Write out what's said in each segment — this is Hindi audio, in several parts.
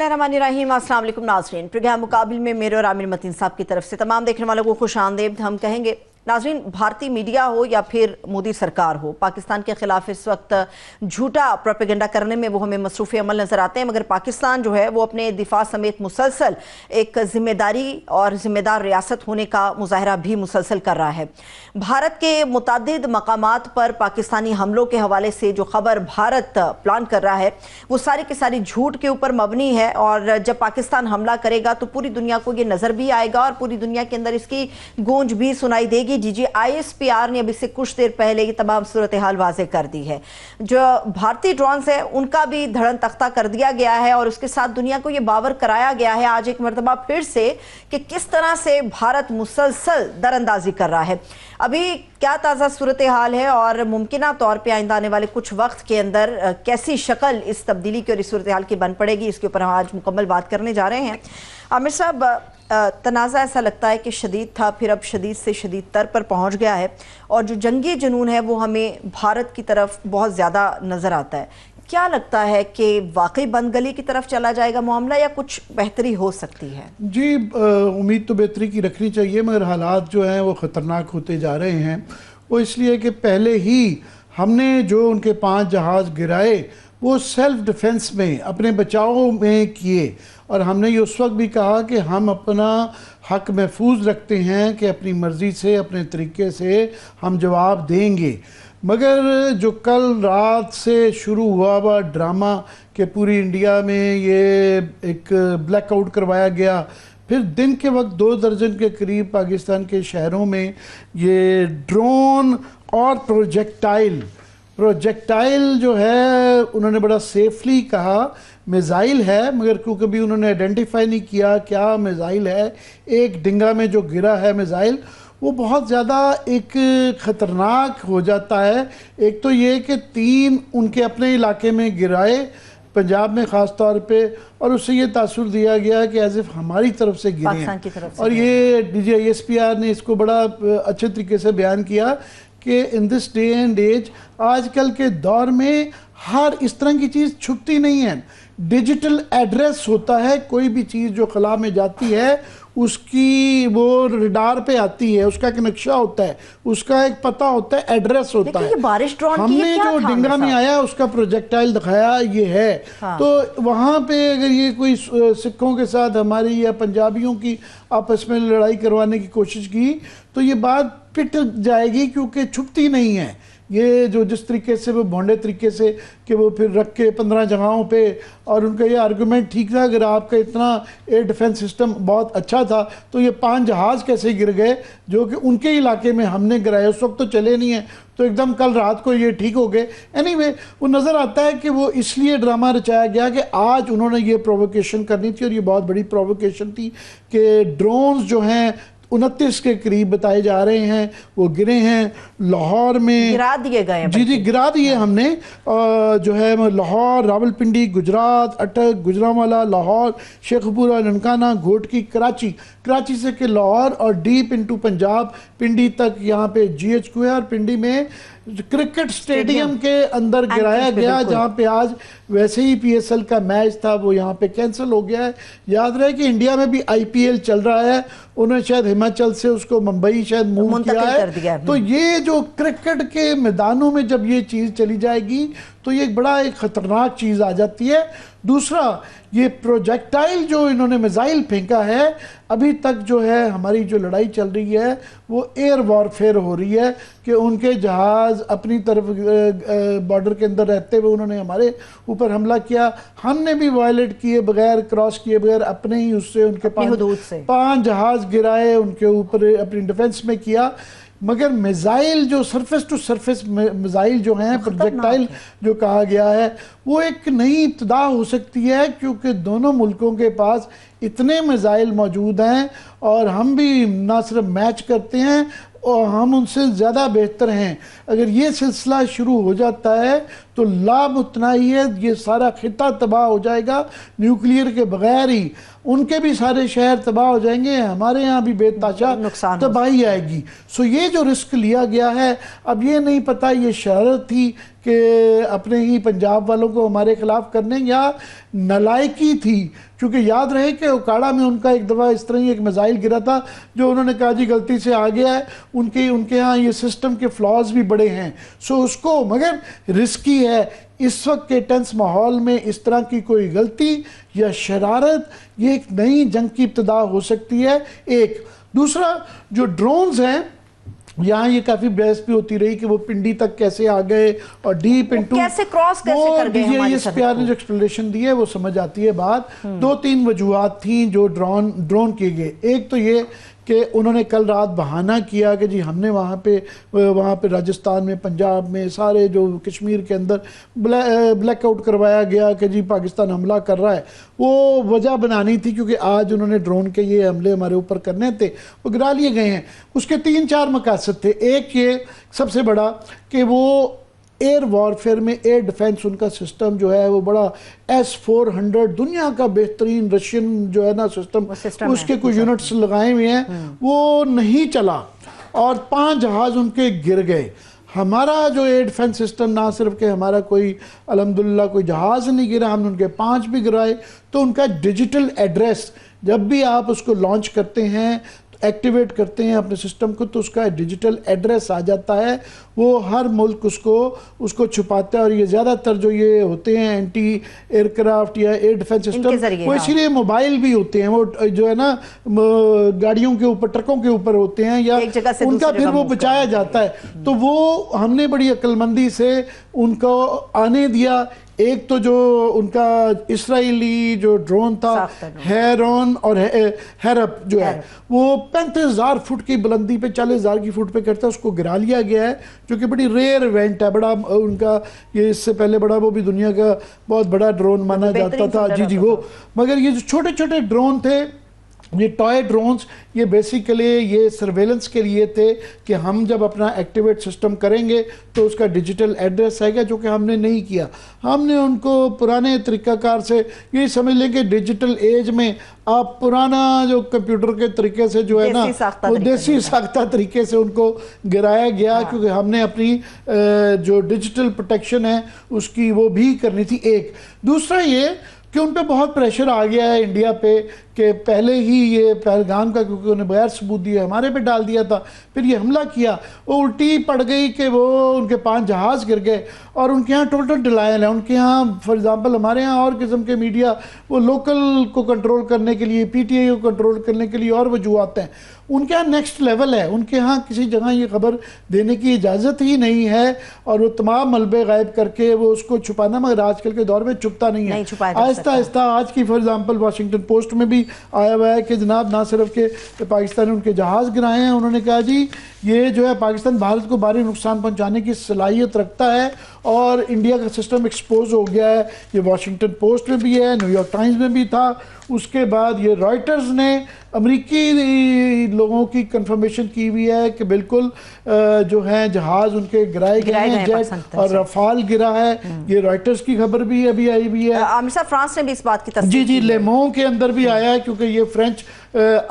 बिस्मिल्लाहिर्रहमानिर्रहीम। अस्सलाम वालेकुम नाज़रीन, प्रोग्राम मुकाबिल में मेरे और आमिर मतीन साहब की तरफ से तमाम देखने वालों को खुशामदीद हम कहेंगे। नाज़रीन, भारतीय मीडिया हो या फिर मोदी सरकार हो, पाकिस्तान के खिलाफ इस वक्त झूठा प्रोपेगेंडा करने में वो हमें मसरूफ़ अमल नज़र आते हैं, मगर पाकिस्तान जो है वो अपने दिफा समेत मुसलसल एक ज़िम्मेदारी और ज़िम्मेदार रियासत होने का मुजाहरा भी मुसलसल कर रहा है। भारत के मुतादिद मकामात पर पाकिस्तानी हमलों के हवाले से जो खबर भारत प्लान कर रहा है वो सारी की सारी झूठ के ऊपर मबनी है, और जब पाकिस्तान हमला करेगा तो पूरी दुनिया को ये नज़र भी आएगा और पूरी दुनिया के अंदर इसकी गूंज भी सुनाई देगी। DGISPR ने अभी से कुछ देर पहले ये तमाम सूरत हाल वाज़े कर दी है। जो भारतीय ड्रोन्स है उनका भी धड़न तख्ता कर दिया गया है और उसके साथ दुनिया को ये बावर कराया गया है आज एक मरतबा फिर से कि किस तरह से भारत मुसलसल दरअंदाजी कर रहा है। अभी क्या ताज़ा सूरत हाल है और मुमकिना तौर पर आइंदा आने वाले कुछ वक्त के अंदर कैसी शक्ल इस तब्दीली की और इस सूरत हाल की बन पड़ेगी, इसके ऊपर हम आज मुकम्मल बात करने जा रहे हैं। आमिर साहब, तनाज़ा ऐसा लगता है कि शदीद था, फिर अब शदीद से शदीद तर पर पहुंच गया है और जो जंगी जुनून है वो हमें भारत की तरफ बहुत ज़्यादा नज़र आता है। क्या लगता है कि वाकई बंद गली की तरफ चला जाएगा मामला या कुछ बेहतरी हो सकती है? जी, उम्मीद तो बेहतरी की रखनी चाहिए, मगर हालात जो हैं वो ख़तरनाक होते जा रहे हैं। वो इसलिए कि पहले ही हमने जो उनके 5 जहाज़ गिराए वो सेल्फ डिफेंस में अपने बचाव में किए, और हमने ये उस वक्त भी कहा कि हम अपना हक महफूज रखते हैं कि अपनी मर्ज़ी से अपने तरीके से हम जवाब देंगे। मगर जो कल रात से शुरू हुआ ड्रामा कि पूरी इंडिया में ये एक ब्लैकआउट करवाया गया, फिर दिन के वक्त 2 दर्जन के करीब पाकिस्तान के शहरों में ये ड्रोन और प्रोजेक्टाइल जो है उन्होंने बड़ा सेफली कहा मिज़ाइल है, मगर क्योंकि भी उन्होंने आइडेंटिफाई नहीं किया क्या मिज़ाइल है। एक डिंगा में जो गिरा है मिज़ाइल वो बहुत ज़्यादा एक ख़तरनाक हो जाता है। एक तो ये कि 3 उनके अपने इलाके में गिराए, पंजाब में ख़ास तौर पे, और उससे ये तासुर दिया गया कि एज़ इफ़ हमारी तरफ से गिरे हैं। और ये DGISPR ने इसको बड़ा अच्छे तरीके से बयान किया कि in this day and age, आजकल के दौर में हर इस तरह की चीज़ छुपती नहीं है। डिजिटल एड्रेस होता है, कोई भी चीज़ जो खला में जाती है उसकी वो रडार पे आती है, उसका एक नक्शा होता है, उसका एक पता होता है, एड्रेस होता है। बारिश ड्रोन हमने जो डिंगा में आया उसका प्रोजेक्टाइल दिखाया ये है। हाँ। तो वहाँ पे अगर ये कोई सिखों के साथ हमारी या पंजाबियों की आपस में लड़ाई करवाने की कोशिश की तो ये बात पिट जाएगी, क्योंकि छुपती नहीं है। ये जो जिस तरीके से वो भोंडे तरीके से कि वो फिर रख के 15 जगहों पे, और उनका ये आर्गूमेंट ठीक था, अगर आपका इतना एयर डिफेंस सिस्टम बहुत अच्छा था तो ये 5 जहाज़ कैसे गिर गए जो कि उनके इलाके में हमने गिराए, उस वक्त तो चले नहीं हैं, तो एकदम कल रात को ये ठीक हो गए। एनीवे, वो नज़र आता है कि वो इसलिए ड्रामा रचाया गया कि आज उन्होंने ये प्रोवोकेशन करनी थी, और ये बहुत बड़ी प्रोवोकेशन थी कि ड्रोन्स जो हैं 29 के करीब बताए जा रहे हैं वो गिरे हैं। लाहौर में गिरा दिए गए। जी गिरा दिए हमने, जो है लाहौर, रावलपिंडी, गुजरात, अटक, गुजरांवाला, लाहौर, शेखपुरा, ननकाना, घोटकी, कराची से के लाहौर और डीप इनटू पंजाब, पिंडी तक यहाँ पे GHQ है। और पिंडी में क्रिकेट स्टेडियम के अंदर गिराया गया, जहाँ पे आज वैसे ही PSL का मैच था वो यहाँ पे कैंसिल हो गया है। याद रहे कि इंडिया में भी IPL चल रहा है, उन्होंने शायद हिमाचल से उसको मुंबई शायद मूव किया है। तो ये जो क्रिकेट के मैदानों में जब ये चीज़ चली जाएगी तो ये बड़ा एक ख़तरनाक चीज़ आ जाती है। दूसरा, ये प्रोजेक्टाइल जो इन्होंने मिज़ाइल फेंका है, अभी तक जो है हमारी जो लड़ाई चल रही है वो एयर वॉरफेयर हो रही है कि उनके जहाज़ अपनी तरफ बॉर्डर के अंदर रहते हुए उन्होंने हमारे ऊपर हमला किया, हमने भी वायलेट किए बगैर, क्रॉस किए बगैर अपने ही उससे उनके 5 जहाज़ गिराए, उनके ऊपर अपनी डिफेंस में किया। मगर मिज़ाइल जो सरफेस टू सरफेस मिज़ाइल जो हैं, प्रोजेक्टाइल जो कहा गया है, वो एक नई इब्तिदा हो सकती है, क्योंकि दोनों मुल्कों के पास इतने मिज़ाइल मौजूद हैं और हम भी ना सिर्फ मैच करते हैं और हम उनसे ज़्यादा बेहतर हैं। अगर ये सिलसिला शुरू हो जाता है तो लाभ उतना ही है, ये सारा खिता तबाह हो जाएगा न्यूक्लियर के बगैर ही, उनके भी सारे शहर तबाह हो जाएंगे, हमारे यहाँ भी बेताशा तबाही आएगी। सो ये जो रिस्क लिया गया है, अब ये नहीं पता ये शरारत थी कि अपने ही पंजाब वालों को हमारे खिलाफ करने, या नलायकी थी, क्योंकि याद रहे कि उकाड़ा में उनका एक दफ़ा इस तरह ही एक मिसाइल गिरा था जो उन्होंने कहा जी गलती से आ गया है, उनके यहाँ ये सिस्टम के फ्लॉज भी बड़े हैं। सो उसको, मगर रिस्की है इस वक्त के टेंस माहौल में इस तरह की कोई गलती या शरारत, ये एक नई जंग की इब्तिदा हो सकती है। एक दूसरा जो ड्रोन्स हैं, यहाँ ये काफी बहस भी होती रही कि वो पिंडी तक कैसे आ गए और डीप इनटू कैसे क्रॉस कैसे कर गए हमारी इस प्यार ने जो एक्सप्लेनेशन दी है वो समझ आती है बात। दो तीन वजूहात थी जो ड्रोन किए गए। एक तो ये कि उन्होंने कल रात बहाना किया कि जी हमने वहाँ पे राजस्थान में, पंजाब में, सारे जो कश्मीर के अंदर ब्लैकआउट करवाया गया कि जी पाकिस्तान हमला कर रहा है। वो वजह बनानी थी क्योंकि आज उन्होंने ड्रोन के ये हमले हमारे ऊपर करने थे, वो गिरा लिए गए हैं। उसके 3-4 मकासद थे। एक ये सबसे बड़ा कि वो एयर वॉरफेयर में एयर डिफेंस उनका सिस्टम जो है वो बड़ा S-400 दुनिया का बेहतरीन रशियन जो है ना सिस्टम उसके कुछ यूनिट्स लगाए हुए हैं, वो नहीं चला और 5 जहाज उनके गिर गए। हमारा जो एयर डिफेंस सिस्टम, ना सिर्फ कि हमारा कोई अल्हम्दुलिल्लाह कोई जहाज नहीं गिरा, हमने उनके 5 भी गिराए। तो उनका डिजिटल एड्रेस जब भी आप उसको लॉन्च करते हैं, एक्टिवेट करते हैं अपने सिस्टम को, तो उसका डिजिटल एड्रेस आ जाता है। वो हर मुल्क उसको छुपाता है। और ये ज़्यादातर जो ये होते हैं एंटी एयरक्राफ्ट या एयर डिफेंस सिस्टम, वो इसीलिए मोबाइल भी होते हैं, वो जो है ना गाड़ियों के ऊपर, ट्रकों के ऊपर होते हैं, या उनका फिर वो बचाया जाता है। तो वो हमने बड़ी अक्लमंदी से उनको आने दिया। एक तो जो उनका इसराइली जो ड्रोन था हेरॉन और हेरप जो है वो 35,000 फुट की बुलंदी पे 40,000 की फुट पे करता है, उसको गिरा लिया गया है, जो कि बड़ी रेयर इवेंट है। बड़ा उनका ये इससे पहले बड़ा वो भी दुनिया का बहुत बड़ा ड्रोन माना जाता था। जी वो, मगर ये जो छोटे छोटे ड्रोन थे, ये टॉय ड्रोन्स, ये बेसिकली ये सर्वेलेंस के लिए थे कि हम जब अपना एक्टिवेट सिस्टम करेंगे तो उसका डिजिटल एड्रेस आएगा, जो कि हमने नहीं किया। हमने उनको पुराने तरीक़ाकार से ये समझ लें कि डिजिटल एज में आप पुराना जो कंप्यूटर के तरीके से जो है ना वो देसी साख्ता तरीके से उनको गिराया गया, क्योंकि हमने अपनी जो डिजिटल प्रोटेक्शन है उसकी वो भी करनी थी। एक दूसरा ये कि उन पे बहुत प्रेशर आ गया है इंडिया पे कि पहले ही ये पहलगाम का, क्योंकि उन्हें बगैर सबूत दिए हमारे पे डाल दिया था, फिर ये हमला किया, वो उल्टी पड़ गई कि वो उनके 5 जहाज़ गिर गए। और उनके यहाँ टोटल डिलायल है। उनके यहाँ फॉर एग्जांपल हमारे यहाँ और किस्म के मीडिया वो लोकल को कंट्रोल करने के लिए, PTI को कंट्रोल करने के लिए और वजूहत हैं। उनके यहाँ नेक्स्ट लेवल है। उनके यहाँ किसी जगह ये खबर देने की इजाज़त ही नहीं है और वो तमाम मलबे गायब करके वो उसको छुपाना, मगर आजकल के दौर में छुपता नहीं है। आहिस्ता आहिस्ता आज की फॉर एग्जांपल वाशिंगटन पोस्ट में भी आया हुआ है कि जनाब ना सिर्फ के पाकिस्तान ने उनके जहाज़ गिराए हैं, उन्होंने कहा जी ये जो है पाकिस्तान भारत को भारी नुकसान पहुंचाने की सलाहियत रखता है और इंडिया का सिस्टम एक्सपोज हो गया है। ये वाशिंगटन पोस्ट में भी है, न्यूयॉर्क टाइम्स में भी था। उसके बाद ये रॉयटर्स ने अमेरिकी लोगों की कंफर्मेशन की हुई है कि बिल्कुल जो है जहाज उनके गिराए गए हैं, जेट और रफाल गिरा है। ये रॉयटर्स की खबर भी अभी आई हुई है। आमिर साहब, फ्रांस ने भी इस बात की तस्दीक जी लेमो के अंदर भी आया है, क्योंकि ये फ्रेंच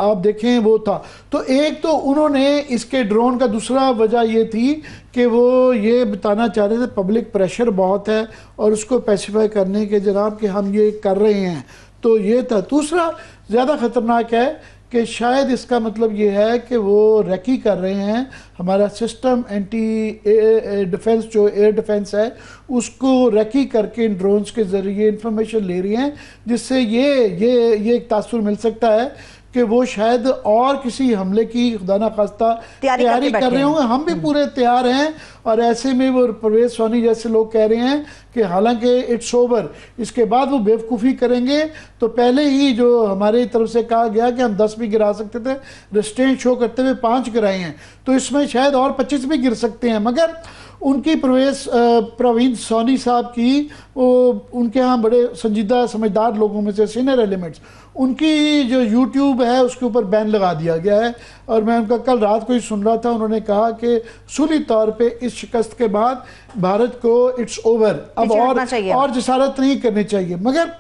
आप देखें वो था। तो एक तो उन्होंने इसके ड्रोन का दूसरा वजह ये थी कि वो ये बताना चाह रहे थे पब्लिक प्रेशर बहुत है और उसको पैसिफाई करने के जनाब कि हम ये कर रहे हैं, तो ये था। दूसरा ज़्यादा ख़तरनाक है कि शायद इसका मतलब ये है कि वो रेकी कर रहे हैं, हमारा सिस्टम एंटी डिफेंस जो एयर डिफेंस है उसको रेकी करके इन ड्रोन्स के ज़रिए इंफॉर्मेशन ले रही हैं, जिससे ये एक तासुर मिल सकता है कि वो शायद और किसी हमले की खुदा ना खास्ता तैयारी कर रहे होंगे। हम भी पूरे तैयार हैं। और ऐसे में वो परवेज सोनी जैसे लोग कह रहे हैं कि हालांकि इट्स ओवर, इसके बाद वो बेवकूफ़ी करेंगे। तो पहले ही जो हमारी तरफ से कहा गया कि हम 10 भी गिरा सकते थे, रेस्ट्रेंट शो करते हुए 5 गिराए हैं, तो इसमें शायद और 25 भी गिर सकते हैं। मगर उनकी प्रवीण सोनी साहब की, उनके यहाँ बड़े संजीदा समझदार लोगों में से सीनियर एलिमेंट्स, उनकी जो यूट्यूब है उसके ऊपर बैन लगा दिया गया है। और मैं उनका कल रात को ही सुन रहा था, उन्होंने कहा कि उसूली तौर पे इस शिकस्त के बाद भारत को इट्स ओवर, अब और जसारत नहीं करनी चाहिए। मगर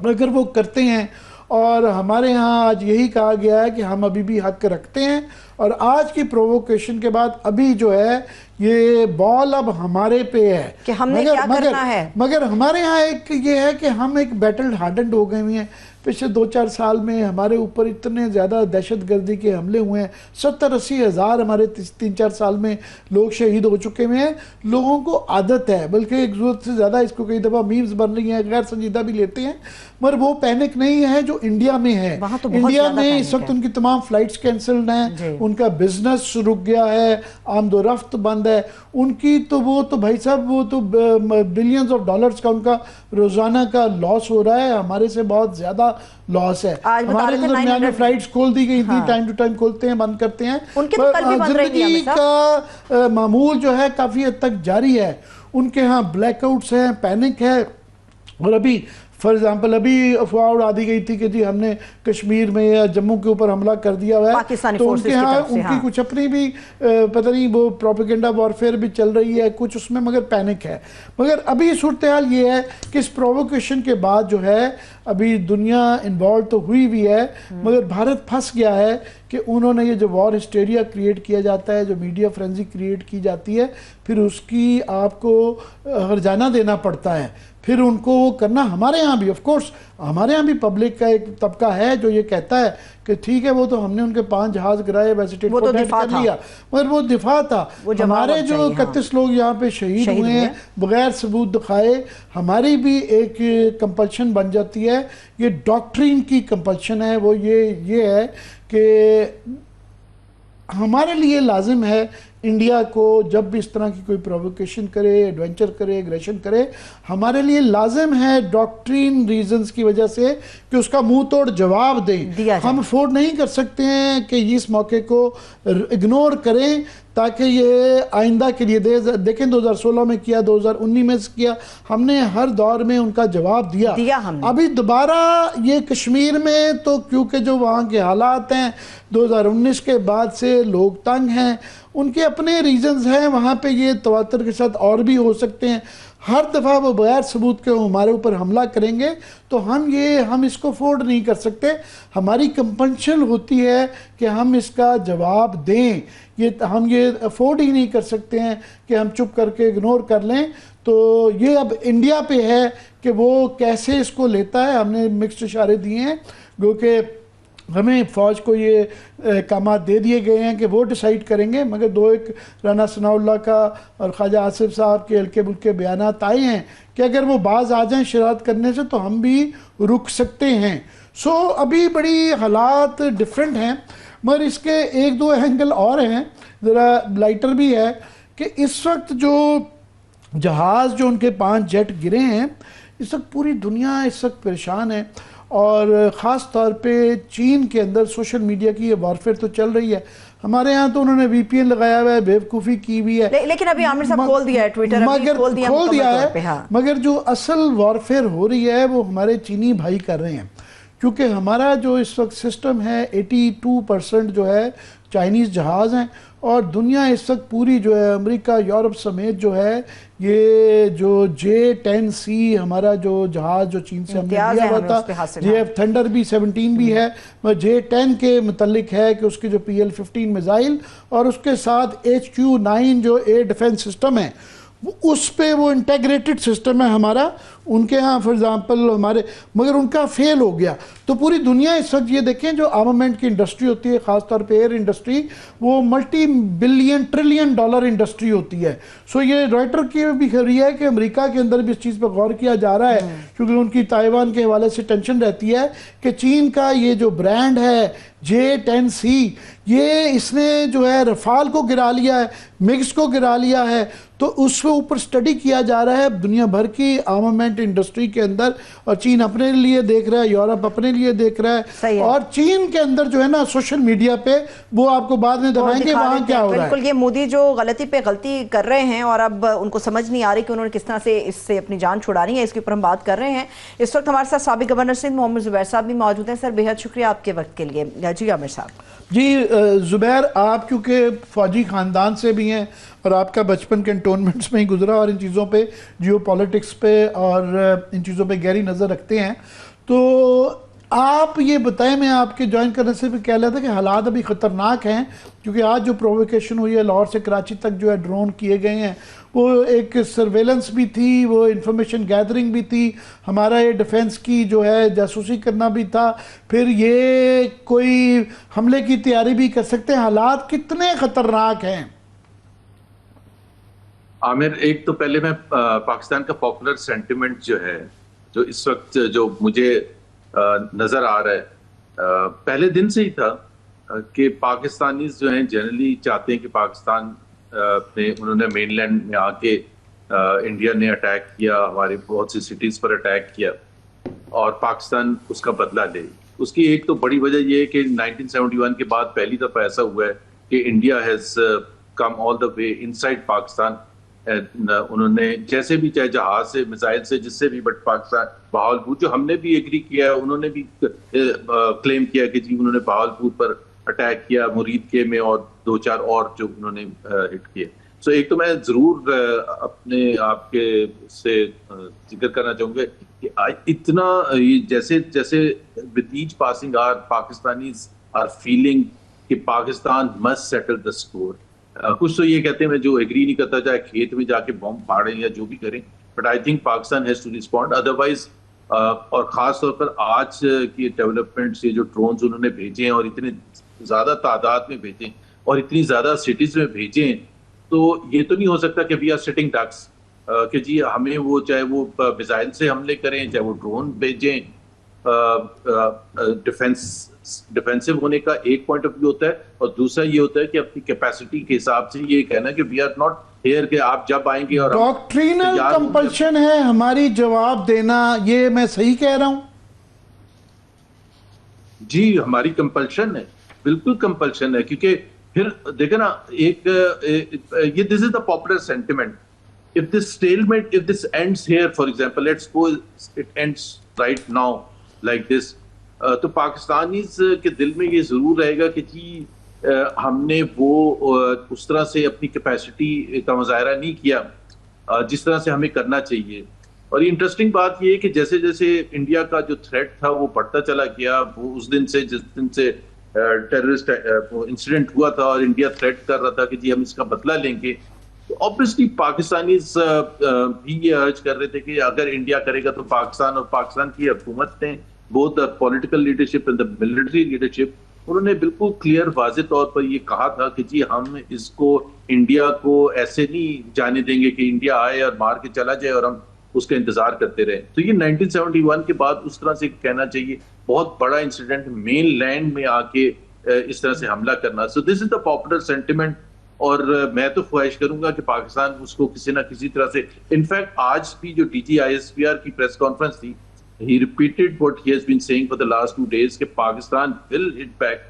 अगर वो करते हैं, और हमारे यहाँ आज यही कहा गया है कि हम अभी भी हक रखते हैं, और आज की प्रोवोकेशन के बाद अभी जो है ये बॉल अब हमारे पे है कि हमने क्या करना है। मगर हमारे यहाँ एक ये है कि हम एक बैटल हार्डेंड हो गए हुए हैं। पिछले 2-4 साल में हमारे ऊपर इतने ज़्यादा दहशतगर्दी के हमले हुए हैं, 70-80 हज़ार हमारे 3-4 साल में लोग शहीद हो चुके हुए हैं। लोगों को आदत है, बल्कि एक ज़रूरत से ज़्यादा इसको कई दफ़ा मीम्स बन रही हैं, गैर संजीदा भी लेते हैं, मगर वो पैनिक नहीं है जो इंडिया में है। तो इंडिया में इस वक्त उनकी तमाम फ्लाइट्स कैंसल्ड हैं, उनका बिजनेस रुक गया है, आमदोरफ्त बंद है उनकी। तो वो तो भाई साहब वो तो बिलियंस ऑफ डॉलर्स का उनका रोजाना का लॉस हो रहा है, हमारे से बहुत ज्यादा लॉस है। हमारे दरमियान में फ्लाइट्स खोल दी गई थी, टाइम टू टाइम खोलते हैं, बंद करते हैं। जिंदगी का मामूल जो है काफी हद तक जारी है। उनके यहाँ ब्लैकआउट्स हैं, पैनिक है। और अभी फॉर एग्जाम्पल अभी अफवाह उड़ा दी गई थी कि जी हमने कश्मीर में या जम्मू के ऊपर हमला कर दिया हुआ है, तो उनके यहाँ उनकी कुछ अपनी भी पता नहीं वो प्रोपेगेंडा वॉरफेयर भी चल रही है कुछ उसमें, मगर पैनिक है। मगर अभी सूरत हाल ये है कि इस प्रोवोकेशन के बाद जो है अभी दुनिया इन्वॉल्व तो हुई भी है, मगर भारत फंस गया है कि उन्होंने ये जो वॉर हिस्टेरिया क्रिएट किया जाता है, जो मीडिया फ्रेंजी क्रिएट की जाती है, फिर उसकी आपको हर्जाना देना पड़ता है, फिर उनको वो करना। हमारे यहाँ भी ऑफ कोर्स हमारे यहाँ भी पब्लिक का एक तबका है जो ये कहता है कि ठीक है वो तो हमने उनके 5 जहाज गिराए, वैसे टिट फॉर टैट कर लिया, मगर वो दिफा था। हमारे जो 31 लोग यहाँ पे शहीद हुए हैं बगैर सबूत दिखाए, हमारी भी एक कंपल्शन बन जाती है। ये डॉक्ट्रिन की कंपल्शन है, वो ये है कि हमारे लिए लाजिम है इंडिया को जब भी इस तरह की कोई प्रोवोकेशन करे, एडवेंचर करे, एग्रेशन करे, हमारे लिए लाजिम है डॉक्ट्रिन रीजंस की वजह से कि उसका मुंह तोड़ जवाब दें। हम अफोर्ड नहीं कर सकते हैं कि इस मौके को इग्नोर करें, ताकि ये आइंदा के लिए देखें 2016 में किया, 2019 में किया, हमने हर दौर में उनका जवाब दिया हमने। अभी दोबारा ये कश्मीर में तो क्योंकि जो वहाँ के हालात हैं 2019 के बाद से लोग तंग हैं, उनके अपने रीजंस हैं, वहाँ पे ये तवातर के साथ और भी हो सकते हैं। हर दफ़ा वो बगैर सबूत के हमारे ऊपर हमला करेंगे तो हम इसको अफोर्ड नहीं कर सकते। हमारी कंपल्शन होती है कि हम इसका जवाब दें, हम ये अफोर्ड ही नहीं कर सकते हैं कि हम चुप करके इग्नोर कर लें। तो ये अब इंडिया पे है कि वो कैसे इसको लेता है। हमने मिक्स्ड इशारे दिए हैं क्योंकि हमें फ़ौज को ये कामात दे दिए गए हैं कि वो डिसाइड करेंगे, मगर 2-1 राना सनाउल्लाह का और ख्वाजा आसिफ साहब के हल्के बुल्के बयानात आए हैं कि अगर वो बाज आ जाएं शरारत करने से तो हम भी रुक सकते हैं। सो अभी बड़ी हालात डिफरेंट हैं, मगर इसके 1-2 एंगल और हैं, ज़रा लाइटर भी है कि इस वक्त जो जहाज़ जो उनके 5 जेट गिरे हैं, इस वक्त पूरी दुनिया इस वक्त परेशान है। और ख़ास तौर पे चीन के अंदर सोशल मीडिया की ये वॉरफेयर तो चल रही है। हमारे यहाँ तो उन्होंने VPN लगाया हुआ है, बेवकूफ़ी की हुई है, लेकिन अभी आमिर साहब खोल दिया है ट्विटर, खोल दिया है। हाँ। मगर जो असल वॉरफेयर हो रही है वो हमारे चीनी भाई कर रहे हैं, क्योंकि हमारा जो इस वक्त सिस्टम है 82% जो है चाइनीज़ जहाज़ हैं, और दुनिया इस वक्त पूरी जो है अमेरिका यूरोप समेत जो है ये जो J-10C हमारा जो जहाज़ जो चीन से हमने लिया हुआ था, JF थंडर भी 17 भी है, मगर J-10 के मुतल्लिक है कि उसकी जो PL-15 मिसाइल और उसके साथ HQ-9 जो एयर डिफेंस सिस्टम है उस पे वो इंटेग्रेटेड सिस्टम है हमारा। उनके यहाँ फॉर एग्जांपल हमारे, मगर उनका फेल हो गया। तो पूरी दुनिया इस वक्त ये देखें जो आर्मामेंट की इंडस्ट्री होती है, ख़ासतौर पे एयर इंडस्ट्री, वो मल्टी-बिलियन ट्रिलियन डॉलर इंडस्ट्री होती है। सो ये रॉयटर की भी खबरी है कि अमेरिका के अंदर भी इस चीज़ पर गौर किया जा रहा है, क्योंकि उनकी ताइवान के हवाले से टेंशन रहती है कि चीन का ये जो ब्रांड है J-10C, ये इसने जो है रफाल को गिरा लिया है, मिग्स को गिरा लिया है। तो उसके ऊपर स्टडी किया जा रहा है, दुनिया भर की आर्मामेंट आर्मामेंट इंडस्ट्री के अंदर, और चीन अपने लिए देख रहा है, यूरोप अपने लिए देख रहा है, और चीन के अंदर जो है ना सोशल मीडिया पे वो आपको बाद में दिखाएंगे वहां क्या हो रहा है। बिल्कुल, ये मोदी जो गलती पे गलती कर रहे हैं और अब उनको समझ नहीं आ रही कि उन्होंने किस तरह से इससे अपनी जान छुड़ानी है, इसके ऊपर हम बात कर रहे हैं। इस वक्त हमारे साथ साबिक गवर्नर सिंध मोहम्मद जुबैर साहब भी मौजूद हैं। सर, बेहद शुक्रिया आपके वक्त के लिए। जी आमिर साहब। जी जुबैर, आप क्योंकि फौजी ख़ानदान से भी हैं और आपका बचपन कैंटोनमेंट्स में ही गुजरा और इन चीज़ों पे, जियो पॉलिटिक्स पे और इन चीज़ों पे गहरी नज़र रखते हैं, तो आप ये बताएं, मैं आपके ज्वाइन करने से भी कह रहा था कि हालात अभी ख़तरनाक हैं, क्योंकि आज जो प्रोवोकेशन हुई है लाहौर से कराची तक जो है ड्रोन किए गए हैं, वो एक सर्वेलेंस भी थी, वो इंफॉर्मेशन गैदरिंग भी थी, हमारा ये डिफेंस की जो है जासूसी करना भी था, फिर ये कोई हमले की तैयारी भी कर सकते हैं। हालात कितने ख़तरनाक हैं? आमिर, एक तो पहले मैं पाकिस्तान का पॉपुलर सेंटिमेंट जो है, जो इस वक्त जो मुझे नजर आ रहा है, पहले दिन से ही था कि पाकिस्तानी जो हैं जनरली चाहते हैं कि पाकिस्तान में, उन्होंने मेनलैंड में आके इंडिया ने अटैक किया, हमारी बहुत सी सिटीज पर अटैक किया और पाकिस्तान उसका बदला ले। उसकी एक तो बड़ी वजह यह है कि 1971 के बाद पहली दफा ऐसा हुआ है कि India has come all the way inside Pakistan. उन्होंने जैसे भी, चाहे जहाज से, मिसाइल से, जिससे भी, बट पाकिस्तान बहावलपुर, जो हमने भी एग्री किया है, उन्होंने भी क्लेम किया कि जी उन्होंने बहावलपुर पर अटैक किया, मुरीद के में, और 2-4 और जो उन्होंने हिट किए। सो एक तो मैं जरूर अपने आपके से जिक्र करना चाहूंगा कि इतना जैसे जैसे with each passing hour Pakistanis are feeling कि Pakistan must settle the score. कुछ तो ये कहते हैं, मैं जो एग्री नहीं करता, चाहे खेत में जाके बम फाड़ें या जो भी करें, but I think Pakistan has to respond otherwise. और खास तौर पर आज की डेवलपमेंट से जो ड्रोन्स उन्होंने भेजे हैं और इतने ज्यादा तादाद में भेजे और इतनी ज्यादा सिटीज में भेजे, तो ये तो नहीं हो सकता कि वी आर सिटिंग डक्स, कि जी हमें वो, चाहे वो मिसाइल से हमले करें, चाहे वो ड्रोन भेजें। डिफेंसिव होने का एक पॉइंट ऑफ व्यू होता है, और दूसरा ये होता है कि अपनी कैपेसिटी के हिसाब से ये कहना कि वी आर नॉट हियर, कि आप जब आएंगे और डॉक्ट्रिनल कंपल्शन है हमारी जवाब देना, ये मैं सही कह रहा हूं? जी, हमारी कंपल्शन है, बिल्कुल कंपल्शन है, क्योंकि फिर देखे ना, ये this is the popular sentiment. If this stalemate, if this ends here, for example, let's suppose it ends right now like this, तो पाकिस्तानीज के दिल में ये जरूर रहेगा कि जी हमने वो उस तरह से अपनी कैपेसिटी का मुजाहरा नहीं किया जिस तरह से हमें करना चाहिए। और ये इंटरेस्टिंग बात ये है कि जैसे जैसे इंडिया का जो थ्रेट था वो बढ़ता चला गया, वो उस दिन से, जिस दिन से टेररिस्ट इंसिडेंट हुआ था और इंडिया थ्रेट कर रहा था कि जी हम इसका बदला लेंगे, तो ऑब्वियसली पाकिस्तानी भी ये अर्ज कर रहे थे कि अगर इंडिया करेगा तो पाकिस्तान, और पाकिस्तान की हुकूमत ने, both the political leadership and the military leadership, उन्होंने बिल्कुल क्लियर वाज़े तौर पर ये कहा था कि जी हम इसको, इंडिया को ऐसे नहीं जाने देंगे कि इंडिया आए और मार के चला जाए और हम उसका इंतजार करते रहे। तो ये 1971 के बाद उस तरह से कहना चाहिए, बहुत बड़ा इंसिडेंट, मेन लैंड में आके इस तरह से हमला करना। So this is the popular sentiment, और मैं तो ख्वाहिश करूंगा कि पाकिस्तान उसको किसी ना किसी तरह से, इनफैक्ट आज भी जो DG ISPR की प्रेस कॉन्फ्रेंस थी, he repeated what he has been saying for the last 2 days कि Pakistan will hit back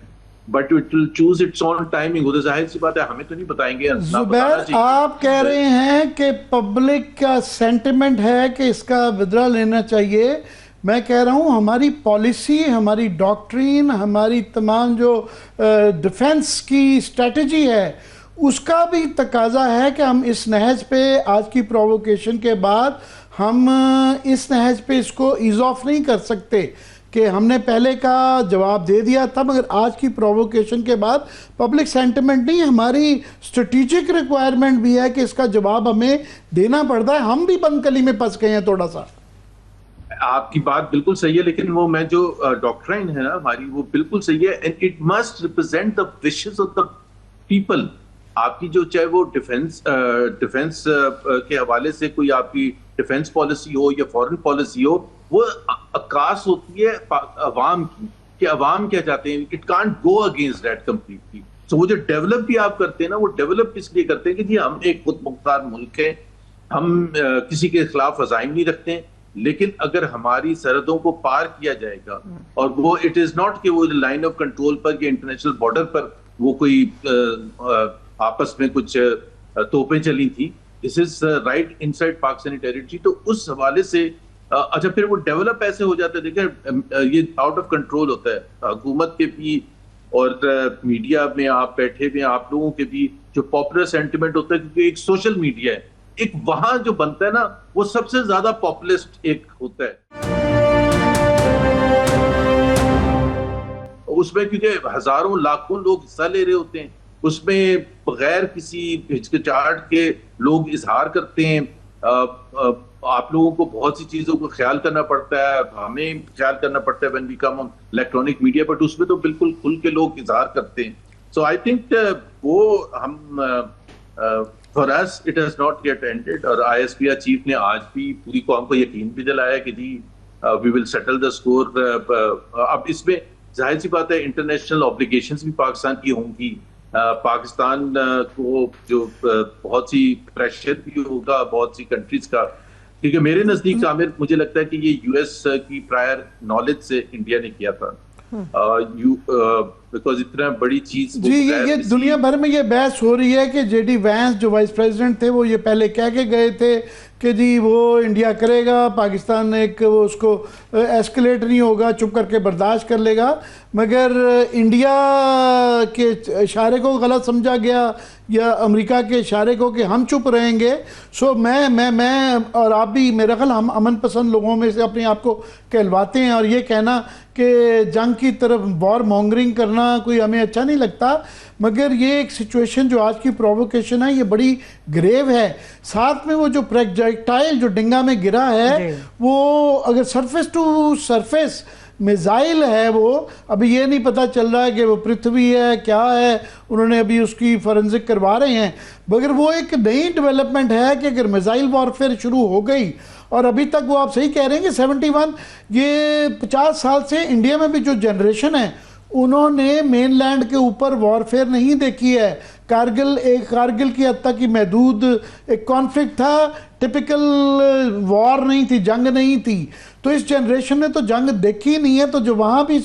but it will choose its own timing। वो तो जाहिर सी बात है, हमें तो नहीं बताएंगे, ना बताना चाहिए। आप कह रहे हैं कि पब्लिक का सेंटिमेंट है कि इसका विड्रॉ लेना चाहिए। मैं कह रहा हूं हमारी पॉलिसी, हमारी डॉक्ट्रिन, हमारी तमाम जो डिफेंस की स्ट्रेटजी है, उसका भी तकाजा है कि हम इस नहज पे, आज की प्रोवोकेशन के बाद हम इस नहज पे इसको ईज ऑफ नहीं कर सकते कि हमने पहले का जवाब दे दिया था, मगर आज की प्रोवोकेशन के बाद पब्लिक सेंटिमेंट नहीं, हमारी स्ट्रेटेजिक रिक्वायरमेंट भी है कि इसका जवाब हमें देना पड़ता है। हम भी बंदकली में फंस गए हैं थोड़ा सा। आपकी बात बिल्कुल सही है, लेकिन वो मैं जो डॉक्ट्राइन है ना हमारी, वो बिल्कुल सही है, and it must represent the wishes of the people. आपकी जो, चाहे वो डिफेंस के हवाले से कोई आपकी डिफेंस पॉलिसी हो या फॉरेन पॉलिसी हो, वो अक्कास होती है अवाम की, कि अवाम क्या चाहते हैं। It can't go against that completely. So वो जो डेवलप भी आप करते हैं ना, वो डेवलप इसलिए करते हैं कि जी हम एक खुद मुख्तार मुल्क है, हम किसी के खिलाफ अज़ाइम नहीं रखते हैं, लेकिन अगर हमारी सरहदों को पार किया जाएगा, और वो इट इज नॉट कि वो लाइन ऑफ कंट्रोल पर या इंटरनेशनल बॉर्डर पर वो कोई आपस में कुछ तोपें चली थी, this is right inside Pakistani territory. तो उस हवाले से अच्छा, फिर वो डेवलप ऐसे हो जाते हैं, देखें ये आउट ऑफ कंट्रोल होता है हुकूमत के भी और मीडिया में आप बैठे हुए आप लोगों के भी जो पॉपुलर सेंटिमेंट होता है, क्योंकि एक सोशल मीडिया है, एक वहां जो बनता है ना वो सबसे ज्यादा पॉपुलिस्ट एक होता है उसमें, क्योंकि हजारों लाखों लोग हिस्सा ले रहे होते हैं उसमें, बगैर किसी हिचकिचाहट के लोग इजहार करते हैं। आप लोगों को बहुत सी चीजों को ख्याल करना पड़ता है, हमें ख्याल करना पड़ता है when we come on electronic media, but उसमें तो बिल्कुल खुल के लोग इजहार करते हैं। सो आई थिंक वो हम for us it has not yet ended, और ISPR चीफ ने आज भी पूरी कौम को यकीन भी दिलाया कि जी we will settle the score. अब इसमें जाहिर सी बात है इंटरनेशनल ऑब्लिगेशंस भी पाकिस्तान की होंगी, पाकिस्तान को जो बहुत सी प्रेशर भी होगा बहुत सी कंट्रीज का, क्योंकि मेरे नजदीक आमिर मुझे लगता है कि ये US की प्रायर नॉलेज से इंडिया ने किया था, बिकॉज इतना बड़ी चीज जी। ये दुनिया भर में ये बहस हो रही है कि JD वैंस जो वाइस प्रेसिडेंट थे वो ये पहले कह के गए थे कि जी वो इंडिया करेगा, पाकिस्तान एक वो उसको एस्केलेट नहीं होगा, चुप करके बर्दाश्त कर लेगा, मगर इंडिया के इशारे को गलत समझा गया या अमेरिका के इशारे को कि हम चुप रहेंगे। सो मैं और आप भी मेरा ख्याल हम अमन पसंद लोगों में से अपने आप को कहलवाते हैं, और ये कहना कि जंग की तरफ वॉर मॉन्गरिंग करना कोई हमें अच्छा नहीं लगता, मगर ये एक सिचुएशन जो आज की प्रोवोकेशन है ये बड़ी ग्रेव है। साथ में वो जो प्रोजेक्टाइल जो डिंगा में गिरा है वो अगर सरफेस टू सरफेस मिसाइल है, वो अभी ये नहीं पता चल रहा है कि वो पृथ्वी है क्या है, उन्होंने अभी उसकी फॉरेंसिक करवा रहे हैं, मगर वो एक नई डेवलपमेंट है कि अगर मिसाइल वॉरफेयर शुरू हो गई, और अभी तक वो आप सही कह रहे हैं कि 71 ये 50 साल से इंडिया में भी जो जनरेशन है उन्होंने मेनलैंड के ऊपर वॉरफेयर नहीं देखी है। कारगिल की हद तक की महदूद एक कॉन्फ्लिक्ट था, टिपिकल वॉर नहीं थी, जंग नहीं थी। तो इस जनरेशन ने तो जंग देखी नहीं है, तो जो वहाँ भी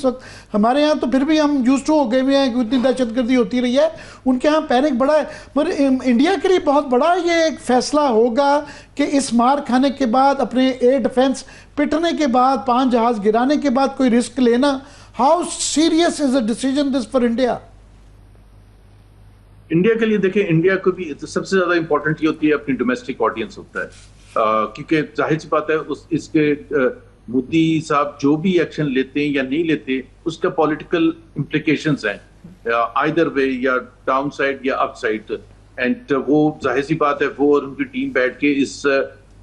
हमारे यहाँ तो फिर भी हम यूज्ड टू हो गए हुए हैं, इतनी दहशतगर्दी होती रही है, उनके यहाँ पैनिक बड़ा है। पर इंडिया के लिए बहुत बड़ा ये एक फैसला होगा कि इस मार खाने के बाद, अपने एयर डिफेंस पिटने के बाद, 5 जहाज गिराने के बाद कोई रिस्क लेना। How serious is a decision this for India? India के लिए देखें, इंडिया को भी सबसे ज्यादा इंपॉर्टेंट ये होती है अपनी डोमेस्टिक ऑडियंस होता है, क्योंकि जाहिर सी बात है इसके मोदी साहब जो भी एक्शन लेते हैं या नहीं लेते उसका पॉलिटिकल इम्प्लीकेशंस हैं आइदर वे, या डाउन साइड या अप साइड, एंड वो जाहिर सी बात है वो और उनकी टीम बैठ के इस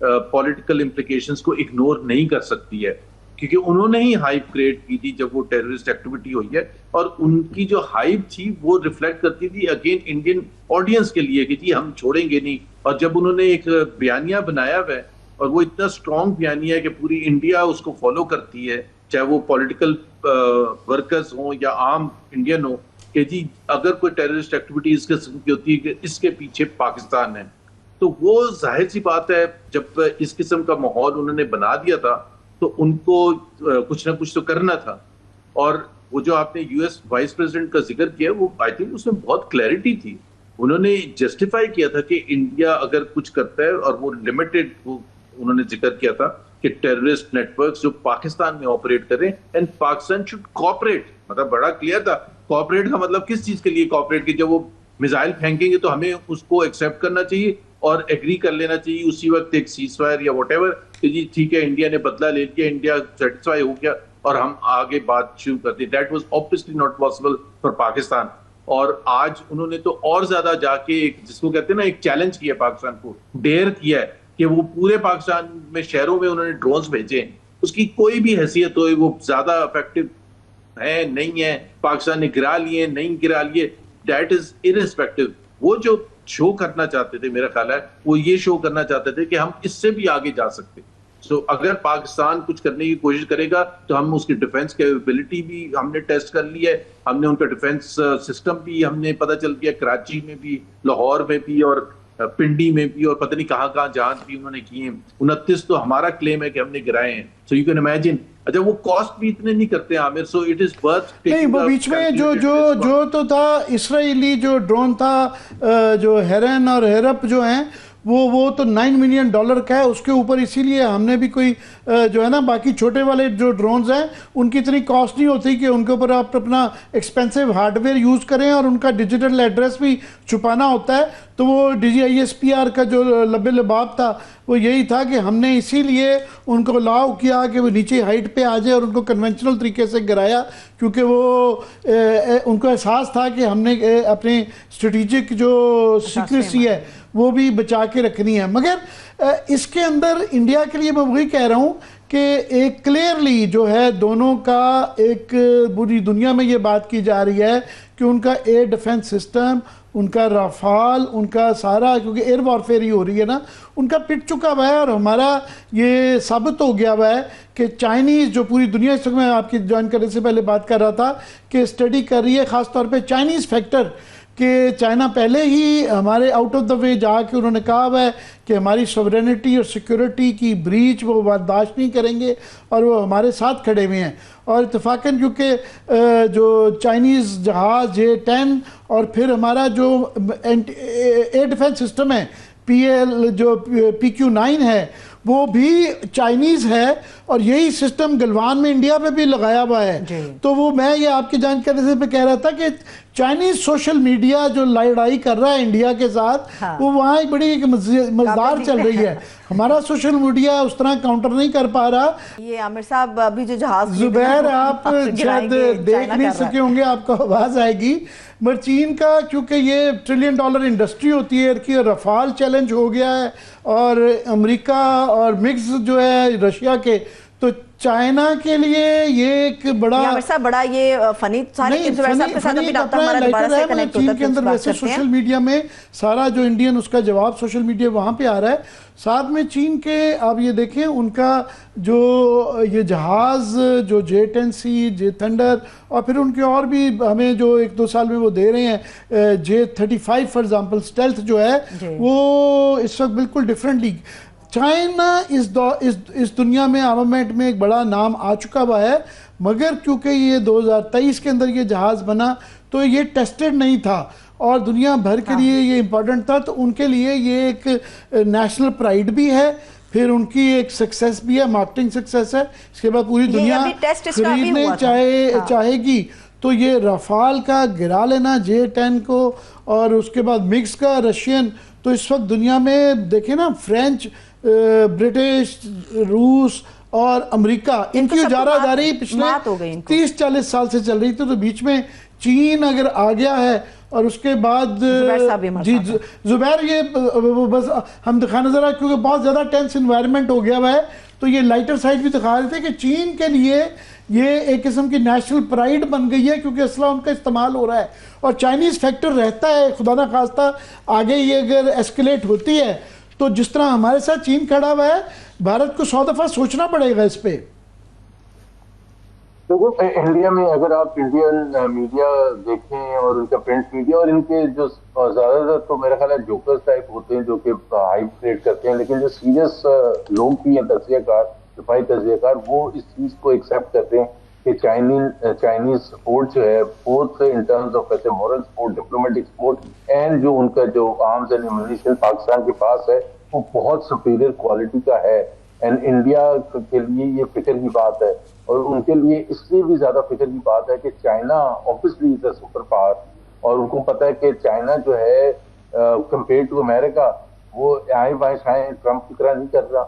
पॉलिटिकल इम्प्लीकेशंस को इग्नोर नहीं कर सकती है, क्योंकि उन्होंने ही हाइप क्रिएट की थी जब वो टेररिस्ट एक्टिविटी हुई है, और उनकी जो हाइप थी वो रिफ्लेक्ट करती थी अगेन इंडियन ऑडियंस के लिए कि जी हम छोड़ेंगे नहीं। और जब उन्होंने एक बयानिया बनाया हुआ है, और वो इतना स्ट्रॉन्ग बयानिया है कि पूरी इंडिया उसको फॉलो करती है, चाहे वो पॉलिटिकल वर्कर्स हों या आम इंडियन हो, कि जी अगर कोई टेररिस्ट एक्टिविटी इस किस्म की होती है कि इसके पीछे पाकिस्तान है, तो वो जाहिर सी बात है जब इस किस्म का माहौल उन्होंने बना दिया था तो उनको कुछ ना कुछ तो करना था। और वो जो आपने US वाइस प्रेसिडेंट का जिक्र किया, वो आई थिंक उसमें बहुत क्लैरिटी थी, उन्होंने जस्टिफाई किया था कि इंडिया अगर कुछ करता है, और वो लिमिटेड उन्होंने जिक्र किया था कि टेररिस्ट नेटवर्क्स जो पाकिस्तान में ऑपरेट करें एंड पाकिस्तान शुड कोऑपरेट, मतलब बड़ा क्लियर था। कोऑपरेट का मतलब किस चीज के लिए कोऑपरेट, कि जब वो मिसाइल फेंकेंगे तो हमें उसको एक्सेप्ट करना चाहिए और एग्री कर लेना चाहिए उसी वक्त एक सीजफायर या व्हाटएवर, कि जी ठीक है इंडिया ने बदला ले लिया, इंडिया सेटिस्फाई हो गया और हम आगे बात शुरू करते। That was obviously not possible for Pakistan. और आज उन्होंने तो और ज्यादा जाके एक जिसको कहते हैं ना एक चैलेंज किया, पाकिस्तान को डेयर किया है कि वो पूरे पाकिस्तान में शहरों में उन्होंने ड्रोन्स भेजे, उसकी कोई भी हैसियत हो वो ज्यादा इफेक्टिव है नहीं है, पाकिस्तान ने गिरा लिए नहीं गिरा लिए, दैट इज इररिस्पेक्टिव। वो जो शो करना चाहते थे, मेरा ख्याल है वो ये शो करना चाहते थे कि हम इससे भी आगे जा सकते। सो अगर पाकिस्तान कुछ करने की कोशिश करेगा तो हम उसकी डिफेंस कैपेबिलिटी भी हमने टेस्ट कर ली है, हमने उनका डिफेंस सिस्टम भी हमने पता चल गया, कराची में भी, लाहौर में भी, और पिंडी में भी और पता नहीं कहाँ कहाँ जांच भी उन्होंने की है। 29 तो हमारा क्लेम है कि हमने गिराए हैं। सो यू कैन इमेजिन, अच्छा वो कॉस्ट भी इतने नहीं करते Aamir, so it is worth. नहीं, वो बीच में जो तो था इसराइली जो ड्रोन था, जो हेरन और हेरप जो हैं, वो तो $9 मिलियन का है। उसके ऊपर इसीलिए हमने भी कोई जो है ना, बाकी छोटे वाले जो ड्रोन्स हैं उनकी इतनी कॉस्ट नहीं होती कि उनके ऊपर आप अपना एक्सपेंसिव हार्डवेयर यूज़ करें और उनका डिजिटल एड्रेस भी छुपाना होता है। तो वो DGISPR का जो लबे लबाब था वो यही था कि हमने इसीलिए उनको अलाउ किया कि वो नीचे हाइट पे आ जाए और उनको कन्वेंशनल तरीके से गिराया, क्योंकि वो उनको एहसास था कि हमने अपने स्ट्रेटेजिक जो सीक्रेसी है वो भी बचा के रखनी है। मगर इसके अंदर इंडिया के लिए मैं वही कह रहा हूँ कि एक क्लियरली जो है दोनों का एक पूरी दुनिया में ये बात की जा रही है कि उनका एयर डिफेंस सिस्टम, उनका राफाल, उनका सारा, क्योंकि एयर वॉरफेयर ही हो रही है ना, उनका पिट चुका हुआ है। और हमारा ये साबित हो गया हुआ है कि चाइनीज़ जो पूरी दुनिया, इस वक्त मैं आपकी ज्वाइन करने से पहले बात कर रहा था कि स्टडी कर रही है ख़ासतौर पे चाइनीज़ फैक्टर, कि चाइना पहले ही हमारे आउट ऑफ द वे जाके उन्होंने कहा हुआ है कि हमारी सॉवरेनिटी और सिक्योरिटी की ब्रीच वो बर्दाश्त नहीं करेंगे और वो हमारे साथ खड़े हुए हैं। और इत्तेफाकन क्योंकि जो चाइनीज़ जहाज़ J-10 और फिर हमारा जो एयर डिफेंस सिस्टम है PL जो PQ-9 है वो भी चाइनीज़ है, और यही सिस्टम गलवान में इंडिया में भी लगाया हुआ है। तो वो मैं ये आपकी जानकारी से पे कह रहा था कि चाइनीज़ सोशल मीडिया जो लड़ाई कर रहा है इंडिया के साथ, हाँ। वो वहाँ एक बड़ी मजेदार चल रही है। हमारा सोशल मीडिया उस तरह काउंटर नहीं कर पा रहा। ये आमिर साहब अभी जो जहाज जुबैर आप शायद देख नहीं सके होंगे, आपको आवाज़ आएगी, मगर चीन का क्योंकि ये $1 ट्रिलियन इंडस्ट्री होती है कि रफाल चैलेंज हो गया है और अमेरिका और मिक्स जो है रशिया के, तो चाइना के लिए ये एक बड़ा ये फनी चीन के अंदर वैसे सोशल मीडिया में सारा जो इंडियन उसका जवाब सोशल मीडिया वहाँ पे आ रहा है। साथ में चीन के आप ये देखें उनका जो ये जहाज़ जो J-10C, J-Thunder और फिर उनके और भी हमें जो 1-2 साल में वो दे रहे हैं J-35 फॉर एग्जाम्पल स्टेल्थ जो है वो इस वक्त बिल्कुल डिफरेंटली। चाइना इस दुनिया में आर्मामेंट में एक बड़ा नाम आ चुका हुआ है, मगर क्योंकि ये 2023 के अंदर ये जहाज़ बना तो ये टेस्टेड नहीं था और दुनिया भर के लिए ये इम्पोर्टेंट था, तो उनके लिए ये एक नेशनल प्राइड भी है, फिर उनकी एक सक्सेस भी है, मार्केटिंग सक्सेस है। इसके बाद पूरी दुनिया खरीदने चाहेगी। तो ये रफाल का गिरा लेना J-10 को और उसके बाद मिक्स का रशियन, तो इस वक्त दुनिया में देखें ना फ्रेंच, ब्रिटिश, रूस और अमेरिका, इनकी उजारादारी पिछले 30-40 साल से चल रही थी। तो बीच में चीन अगर आ गया है और उसके बाद जी जुबैर ये बस हम दिखाना ज़रा, क्योंकि बहुत ज़्यादा टेंस इन्वायरमेंट हो गया हुआ है, तो ये लाइटर साइड भी दिखा रहे थे कि चीन के लिए ये एक किस्म की नेशनल प्राइड बन गई है क्योंकि असला उनका इस्तेमाल हो रहा है और चाइनीज़ फैक्टर रहता है। खुदा ना खास्ता आगे ये अगर एस्केलेट होती है तो जिस तरह हमारे साथ चीन खड़ा हुआ है, भारत को 100 दफ़ा सोचना पड़ेगा इस पे। देखो इंडिया में अगर आप इंडियन मीडिया देखें और उनका प्रिंट मीडिया और इनके जो ज्यादातर तो मेरा ख्याल है जोकर्स टाइप होते हैं जो कि हाइप क्रिएट करते हैं, लेकिन जो सीरियस लोग भी हैं तज्जियाकार, सिपाही तज्जियाकार, वो इस चीज को एक्सेप्ट करते हैं कि चाइनीज सपोर्ट जो है बोथ इन टर्म्स ऑफ ऐसे moral support, diplomatic support and जो उनका जो आर्म्स एंड एम्यूनिशन पाकिस्तान के पास है वो बहुत सुपीरियर क्वालिटी का है। एंड इंडिया के लिए ये फिक्र की बात है और उनके लिए इसलिए भी ज्यादा फिक्र की बात है कि China obviously is a super power और उनको पता है कि चाइना जो है कंपेयर टू अमेरिका वो आए बाएं खाएं ट्रंप की तरह नहीं कर रहा।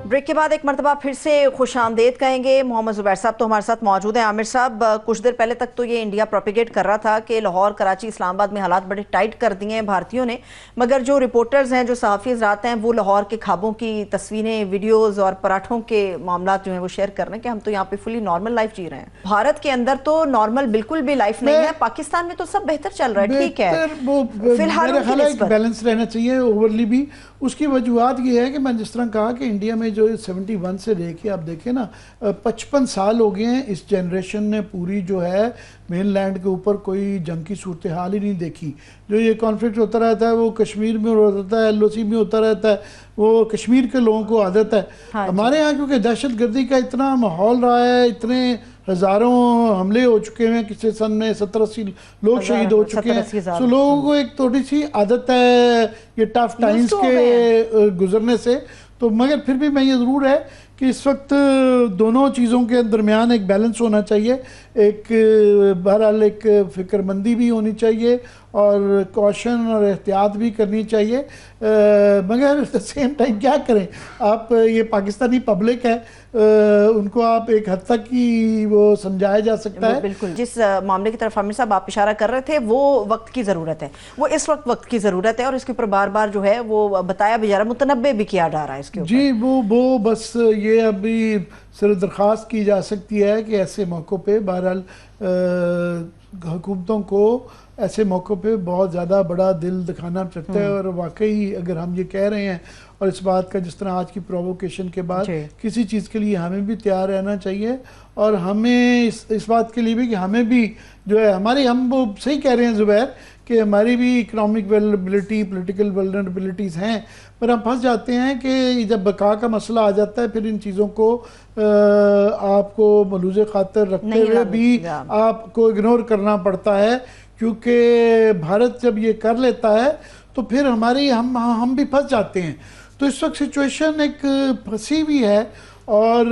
ब्रेक के बाद एक मरतबा फिर से खुशामदेद कहेंगे। मोहम्मद जुबैर साहब तो हमारे साथ मौजूद हैं। आमिर साहब, कुछ देर पहले तक तो ये इंडिया प्रोपिगेट कर रहा था कि लाहौर, कराची, इस्लामाबाद में हालात बड़े टाइट कर दिए हैं भारतीयों ने, मगर जो रिपोर्टर्स हैं, जो सहाफ़ी हज़रात हैं, वो लाहौर के ख्वाबों की तस्वीरें, वीडियोज़ और पराठों के मामला जो हैं वो शेयर कर रहे हैं कि हम तो यहाँ पे फुली नॉर्मल लाइफ जी रहे हैं। भारत के अंदर तो नॉर्मल बिल्कुल भी लाइफ नहीं है, पाकिस्तान में तो सब बेहतर चल रहा है, ठीक है, फिलहाल बैलेंस रहना चाहिए ओवरली भी। उसकी वजूहत ये है कि मैं जिस तरह कहा कि इंडिया में जो 71 से लेके आप देखें ना 55 साल हो गए हैं इस जनरेशन ने पूरी जो है मेन लैंड के ऊपर कोई जंग की सूरत हाल ही नहीं देखी। जो ये कॉन्फ्लिक्ट होता रहता है वो कश्मीर में होता है, LOC में होता रहता है, वो कश्मीर के लोगों को आदत है। हाँ हमारे यहाँ क्योंकि दहशत गर्दी का इतना माहौल रहा है, इतने हजारों हमले हो चुके हैं, किसी सन में 70-80 लोग शहीद हो चुके हैं, तो लोगों को एक थोड़ी सी आदत है ये टफ टाइम्स के गुजरने से। तो मगर फिर भी मैं ये ज़रूर है कि इस वक्त दोनों चीज़ों के दरमियान एक बैलेंस होना चाहिए, एक बहरहाल एक फ़िक्रमंदी भी होनी चाहिए और कॉशन और एहतियात भी करनी चाहिए। मगर एट द सेम टाइम क्या करें, आप ये पाकिस्तानी पब्लिक है, उनको आप एक हद तक ही वो समझाया जा सकता है। बिल्कुल, जिस मामले की तरफ आमिर साहब आप इशारा कर रहे थे वो वक्त की ज़रूरत है, वो इस वक्त की ज़रूरत है और इसके ऊपर बार बार जो है वो बताया भी जा रहा है, मुतनब्बे भी किया जा रहा है इसके ऊपर। जी वो बस ये अभी सिर्फ दरख्वास्त की जा सकती है कि ऐसे मौक़ों पे बहरहाल हुकूमतों को ऐसे मौक़ों पे बहुत ज़्यादा बड़ा दिल दिखाना पड़ता है। और वाकई अगर हम ये कह रहे हैं और इस बात का जिस तरह आज की प्रोवोकेशन के बाद किसी चीज़ के लिए हमें भी तैयार रहना चाहिए और हमें इस बात के लिए भी कि हमें भी जो है हमारी, हम वो सही कह रहे हैं ज़ुबैर कि हमारी भी इकनॉमिक वल्नरेबिलिटी, पॉलिटिकल वल्नरेबिलिटीज़ हैं, पर हम फंस जाते हैं कि जब बका का मसला आ जाता है फिर इन चीज़ों को आपको मलूज़े खातर रखते हुए भी आपको इग्नोर करना पड़ता है, क्योंकि भारत जब ये कर लेता है तो फिर हमारी हम भी फंस जाते हैं। तो इस वक्त सिचुएशन एक फंसी हुई है और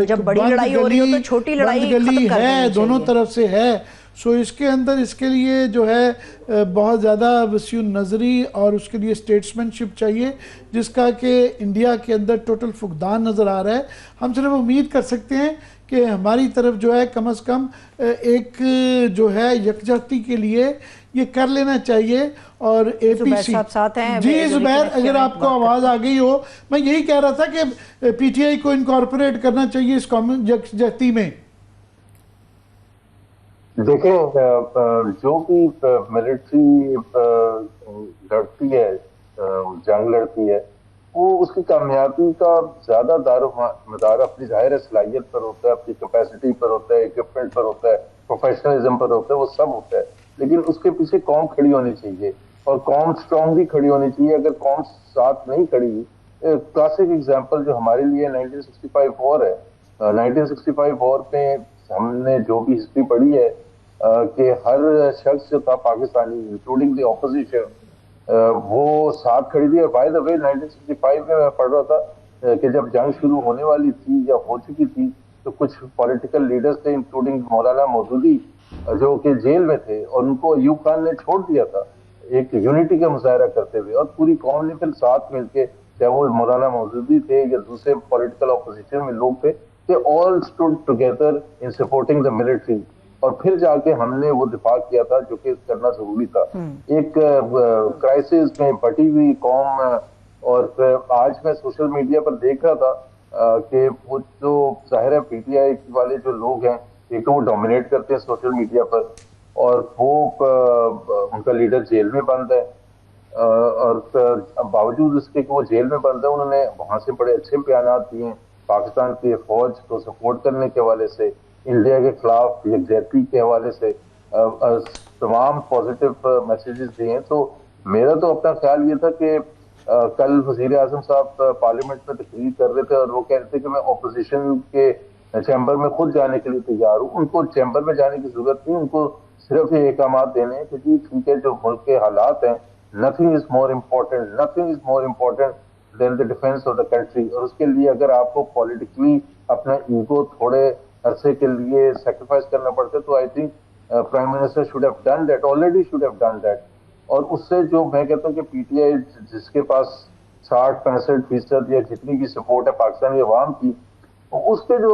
जब बड़ी लड़ाई हो रही हो तो छोटी लड़ाई गली है, दोनों तरफ से है। सो इसके अंदर इसके लिए जो है बहुत ज़्यादा वसी नज़री और उसके लिए स्टेट्समैनशिप चाहिए, जिसका कि इंडिया के अंदर टोटल फुकदान नज़र आ रहा है। हम सिर्फ उम्मीद कर सकते हैं कि हमारी तरफ जो है कम से कम एक जो है यकजहती के लिए ये कर लेना चाहिए। और APC जी ज़ुबैर, अगर आपको आवाज़ आ गई हो, मैं यही कह रहा था कि PTI को इनकॉर्पोरेट करना चाहिए इस कॉमन यकजहती में। देखें, जो भी मिलिट्री लड़ती है, जंग लड़ती है, वो उसकी कामयाबी का ज्यादा दारोमदार अपनी जाहिर सलाहियत पर होता है, अपनी कैपेसिटी पर होता है, इक्विपमेंट पर होता है, प्रोफेशनलिज्म पर होता है, वो सब होता है। लेकिन उसके पीछे कौम खड़ी होनी चाहिए और कौम स्ट्रांग भी खड़ी होनी चाहिए। अगर कौम साथ नहीं खड़ी, क्लासिक एग्जांपल जो हमारे लिए 1965 वॉर है। 1965 वॉर में हमने जो भी हिस्ट्री पढ़ी है कि हर शख्स जो था पाकिस्तानी, इंक्लूडिंग द ऑपोजिशन, वो साथ खड़ी थी। बाय द वे 1965 में मैं पढ़ रहा था कि जब जंग शुरू होने वाली थी या हो चुकी थी, तो कुछ पॉलिटिकल लीडर्स थे इंक्लूडिंग मौलाना मौदूदी जो कि जेल में थे, और उनको अयूब खान ने छोड़ दिया था एक यूनिटी का मुजाहरा करते हुए, और पूरी कौम ने फिर साथ मिलकर, चाहे वो मौलाना मौदूदी थे या दूसरे पॉलिटिकल ऑपोजिशन में लोग थे, they all stood together in supporting the military. और फिर जाके हमने वो दिफा किया था जो कि करना जरूरी था एक क्राइसिस में बटी हुई कौम। और आज मैं सोशल मीडिया पर देख रहा था कि वो जो जाहिर है PTI वाले जो लोग हैं, एक तो वो डोमिनेट करते हैं सोशल मीडिया पर, और वो उनका लीडर जेल में बंद है, और बावजूद उसके कि वो जेल में बंद है, उन्होंने वहां से बड़े अच्छे बयान दिए हैं पाकिस्तान की फौज को सपोर्ट करने के हवाले से, इंडिया के खिलाफ यकजहती के हवाले से तमाम पॉजिटिव मैसेजेस दिए हैं। तो मेरा तो अपना ख्याल ये था कि कल वजीर आजम साहब पार्लियामेंट में तकरीर कर रहे थे और वो कह रहे थे कि मैं ऑपोजिशन के चैम्बर में खुद जाने के लिए तैयार हूँ। उनको चैम्बर में जाने की जरूरत नहीं, उनको सिर्फ ये अहकाम देने हैं कि जी ठीक है, जो मुल्क के हालात हैं, nothing is more important then the defence of the country. और उसके लिए अगर आपको पॉलिटिकली अपना ईगो थोड़े अरसे के लिए सेक्रीफाइस करना पड़ता है, तो I think prime minister should have done that, already should have done that. और उससे जो मैं कहता हूँ कि PTI जिसके पास 60-65% या जितनी भी सपोर्ट है पाकिस्तानी अवाम की, उसके जो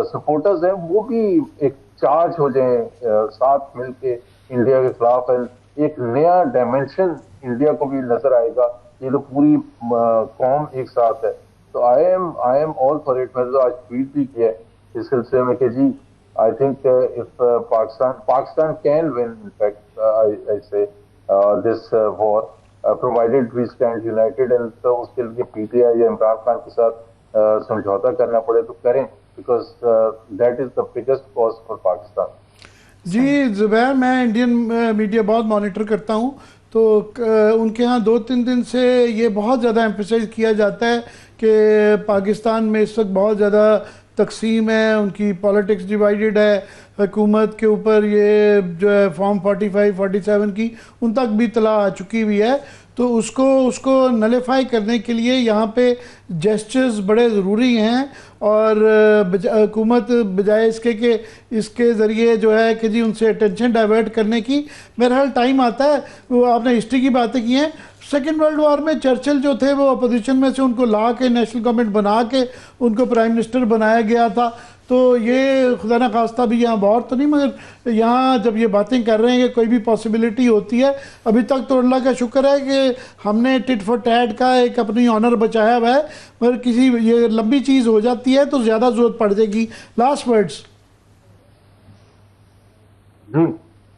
सपोर्टर्स हैं वो भी एक चार्ज हो जाए साथ मिलके इंडिया के खिलाफ। एक नया डायमेंशन इंडिया को भी नजर आएगा, ये तो पूरी कौम एक साथ है। तो I am all for it. मैंने तो आज ट्वीट भी किया है इस सिलसिले में कि जी I think if Pakistan can win, in fact I say this war provided we stand united. And तो उसके लिए PTI या इमरान खान के साथ समझौता करना पड़े तो करें, because that is the biggest cause for Pakistan. जी ज़ुबैर, मैं इंडियन मीडिया बहुत मॉनिटर करता हूँ, तो उनके यहाँ 2-3 दिन से ये बहुत ज़्यादा एम्फेसाइज किया जाता है कि पाकिस्तान में इस वक्त बहुत ज़्यादा तकसीम है, उनकी पॉलिटिक्स डिवाइडेड है, हुकूमत के ऊपर ये जो है फॉर्म 45-47 की उन तक भी इतला आ चुकी हुई है। तो उसको नलीफाई करने के लिए यहाँ पे जेस्चर्स बड़े ज़रूरी हैं, और हुकूमत बजाय इसके कि इसके ज़रिए जो है कि जी उनसे अटेंशन डाइवर्ट करने की, मेरा ख्याल टाइम आता है। वो आपने हिस्ट्री की बातें की हैं, सेकेंड वर्ल्ड वॉर में चर्चिल जो थे वो अपोजिशन में से उनको ला के नेशनल गवर्नमेंट बना के उनको प्राइम मिनिस्टर बनाया गया था। तो ये खुदा न खास्ता भी यहाँ वॉर तो नहीं, मगर यहाँ जब ये बातें कर रहे हैं कि कोई भी पॉसिबिलिटी होती है, अभी तक तो अल्लाह का शुक्र है कि हमने टिट फॉर टैट का एक अपनी ऑनर बचाया हुआ है, मगर किसी ये लंबी चीज़ हो जाती है तो ज़्यादा ज़रूरत पड़ जाएगी। Last words. जी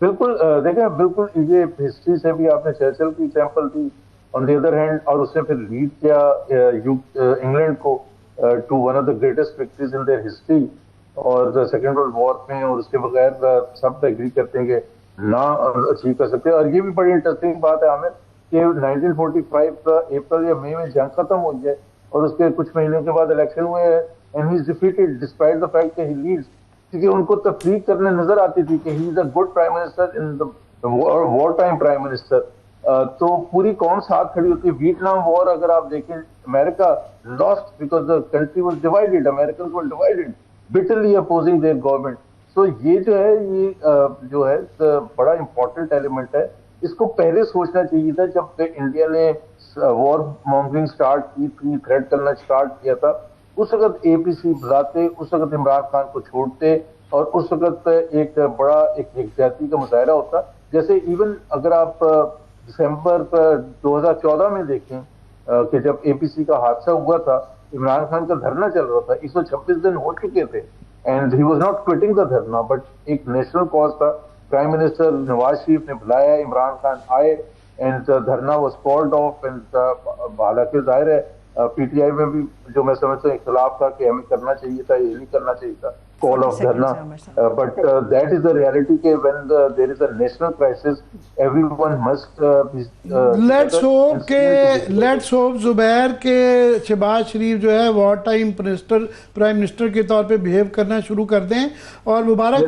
बिल्कुल, देखें बिल्कुल ये हिस्ट्री से भी आपने चर्चिल की एग्जांपल दी ऑन द अदर हैंड, और उसने फिर लीड किया इंग्लैंड को to one of the greatest victories in their history और सेकेंड वर्ल्ड वॉर में, और उसके बगैर सब एग्री करते हैं कि ना अचीव कर सकते। और ये भी बड़ी इंटरेस्टिंग बात है आमिर कि 1945 अप्रैल या मई में जंग खत्म हो जाए और उसके कुछ महीनों के बाद इलेक्शन हुए and he is defeated despite the fact कि ही लीड्स, क्योंकि उनको तफरीक करने नजर आती थी कि he is a good prime minister in the war time prime minister. तो पूरी कौम साथ खड़ी होती है। वियतनाम वॉर अगर आप देखें, America lost because the country was divided, American were divided bitterly opposing there government. तो ये जो है ये जो है बड़ा इंपॉर्टेंट एलिमेंट है। इसको पहले सोचना चाहिए था जब इंडिया ने वॉर मॉन्गरिंग स्टार्ट की थी, थ्रेट करना स्टार्ट किया था। उस वक्त एपीसी बुलाते, उस वक्त इमरान खान को छोड़ते और उस वक्त एक बड़ा एक जाति का मुजाहरा होता। जैसे इवन अगर आप दिसंबर 2014 में देखें कि जब एपीसी का हादसा हुआ था, इमरान खान का धरना चल रहा था, 126 दिन हो चुके थे and he was not quitting the धरना, बट एक नेशनल कॉज था। प्राइम मिनिस्टर नवाज शरीफ ने बुलाया, इमरान खान आए एंड धरना वाज कॉल्ड ऑफ एंड हालांकि जाहिर है पीटीआई में भी जो मैं समझता हूँ इख्तिलाफ था कि हमें करना चाहिए था, ये नहीं करना चाहिए था call off dharna, but that is the reality के when there is a national crisis everyone must let's hope Zubair के शहबाज शरीफ जो है वॉर टाइम प्राइम मिनिस्टर के तौर पे बिहेव करना शुरू कर दें, और मुबारक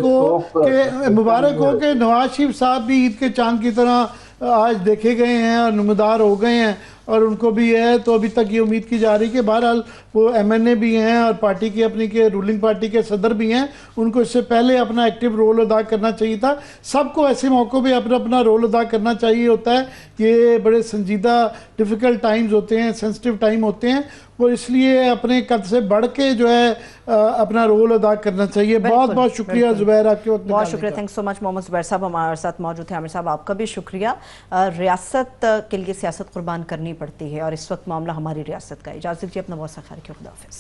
हो कि नवाज शरीफ साहब भी ईद के चांद की तरह आज देखे गए हैं और नमदार हो गए हैं, और उनको भी है। तो अभी तक ये उम्मीद की जा रही है कि बहरहाल वो एमएनए भी हैं और पार्टी की अपनी के रूलिंग पार्टी के सदर भी हैं, उनको इससे पहले अपना एक्टिव रोल अदा करना चाहिए था। सबको ऐसे मौक़ों पे अपना अपना रोल अदा करना चाहिए होता है। ये बड़े संजीदा डिफ़िकल्ट टाइम्स होते हैं, सेंसिटिव टाइम होते हैं, वो इसलिए अपने कद से बढ़ के जो है अपना रोल अदा करना चाहिए। बहुत बहुत शुक्रिया ज़ुबैर, आपके वक्त बहुत शुक्रिया। Thanks so much Mohammad Zubair Sahab हमारे साथ मौजूद थे। आमिर साहब आपका भी शुक्रिया। रियासत के लिए सियासत कुर्बान करनी पड़ती है और इस वक्त मामला हमारी रियासत का है। इजाज़त दीजिए, अपना बहुत सा ख्याल रखिए, खुदा हाफ़िज़।